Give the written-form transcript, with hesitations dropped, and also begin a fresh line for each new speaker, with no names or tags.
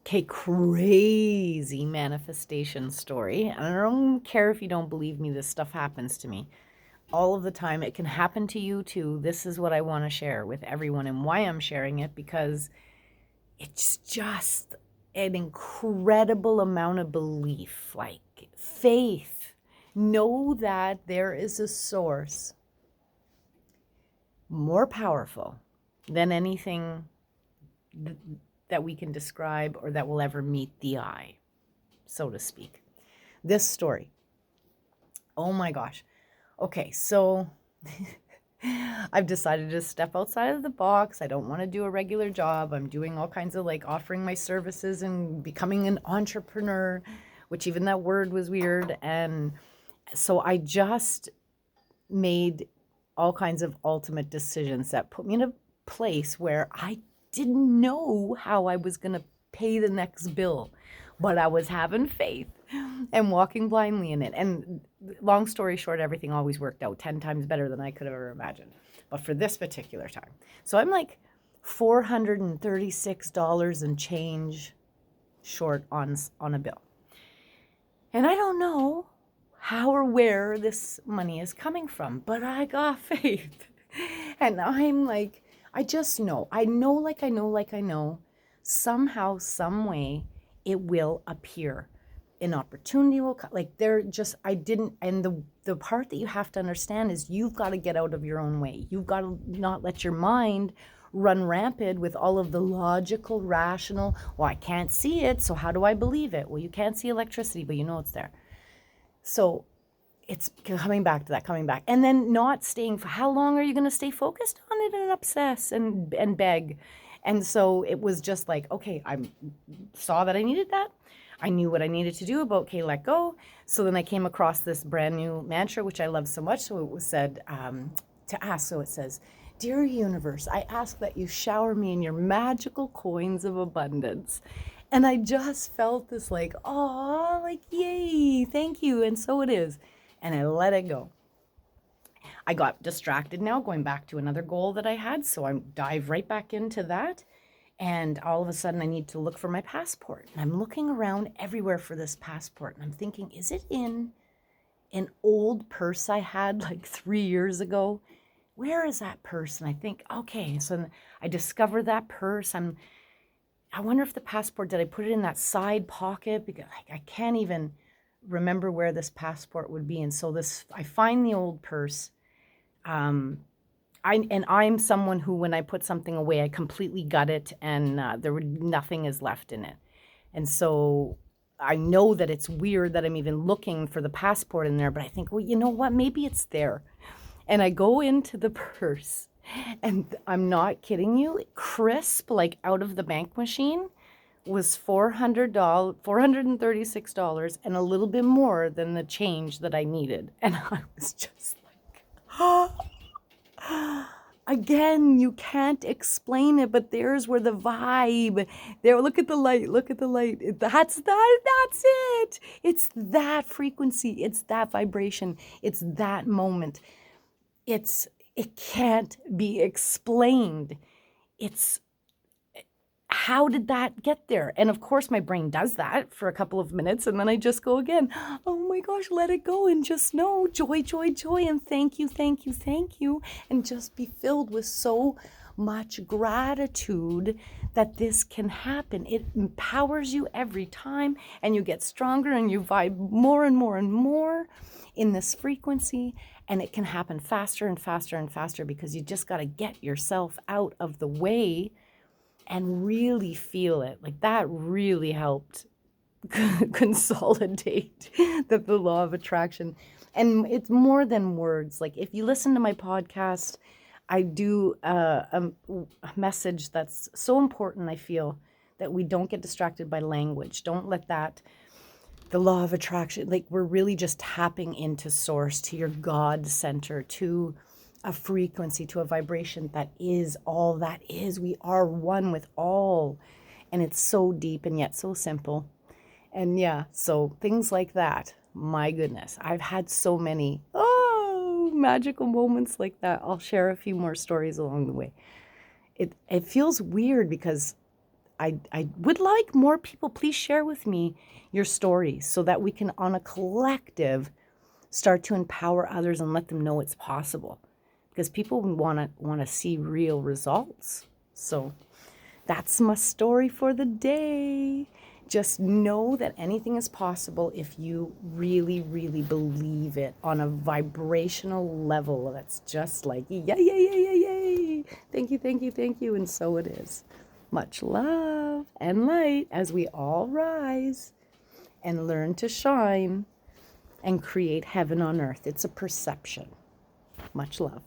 Okay, crazy manifestation story. And I don't care if you don't believe me, this stuff happens to me all of the time. It can happen to you too. This is what I want to share with everyone and why I'm sharing it, because it's just an incredible amount of belief, like faith. Know that there is a source more powerful than anything that we can describe or that will ever meet the eye, so to speak. This story. Oh my gosh. Okay, so I've decided to step outside of the box. I don't want to do a regular job. I'm doing all kinds of like offering my services and becoming an entrepreneur, which even that word was weird. And so I just made all kinds of ultimate decisions that put me in a place where I didn't know how I was going to pay the next bill, but I was having faith and walking blindly in it. And long story short, everything always worked out 10 times better than I could have ever imagined. But for this particular time, so I'm like $436 and change short on a bill. And I don't know how or where this money is coming from, but I got faith. And I'm like, I just know. I know, like I know, somehow, some way, it will appear. An opportunity will come. Like they're just, I didn't, and the part that you have to understand is you've got to get out of your own way. You've got to not let your mind run rampant with all of the logical, rational, well, I can't see it, so how do I believe it? Well, you can't see electricity, but you know it's there. So it's coming back to that, coming back. And then not staying, for how long are you going to stay focused on it and obsess and beg? And so it was just like, okay, I saw that I needed that. I knew what I needed to do about, okay, let go. So then I came across this brand new mantra, which I love so much. So it was said to ask. So it says, Dear universe, I ask that you shower me in your magical coins of abundance. And I just felt this like, oh, like, yay, thank you. And so it is. And I let it go. I got distracted now, going back to another goal that I had. So I dive right back into that. And all of a sudden, I need to look for my passport. And I'm looking around everywhere for this passport. And I'm thinking, is it in an old purse I had like 3 years ago? Where is that purse? And I think, okay. So I discover that purse. I wonder if the passport, did I put it in that side pocket? Because I can't even remember where this passport would be. And so I find the old purse. I'm someone who, when I put something away, I completely gut it, and nothing is left in it. And so I know that it's weird that I'm even looking for the passport in there, but I think, well, you know what? Maybe it's there. And I go into the purse, and I'm not kidding you, crisp, like out of the bank machine, was $436 and a little bit more than the change that I needed. And I was just like, again, you can't explain it, but there's where the vibe. There, look at the light, look at the light. That's it. It's that frequency, it's that vibration, it's that moment. It can't be explained. It's, how did that get there? And of course, my brain does that for a couple of minutes, and then I just go again, oh my gosh, let it go and just know joy, joy, joy, and thank you, thank you, thank you, and just be filled with so much gratitude that this can happen. It empowers you every time, and you get stronger, and you vibe more and more and more in this frequency, and it can happen faster and faster and faster, because you just got to get yourself out of the way and really feel it. Like that really helped consolidate the law of attraction. And it's more than words. Like if you listen to my podcast, I do a message that's so important, I feel, that we don't get distracted by language. Don't let that, the law of attraction, like we're really just tapping into source, to your God center, to a frequency, to a vibration that is all that is. We are one with all. And it's so deep and yet so simple. And yeah, so things like that. My goodness, I've had so many magical moments like that. I'll share a few more stories along the way. It feels weird because I would like more people, please share with me your stories so that we can, on a collective, start to empower others and let them know it's possible, because people want to see real results. So that's my story for the day. Just know that anything is possible if you really, really believe it on a vibrational level that's just like, yay, yay, yay, yay, yay. Thank you, thank you, thank you. And so it is. Much love and light as we all rise and learn to shine and create heaven on earth. It's a perception. Much love.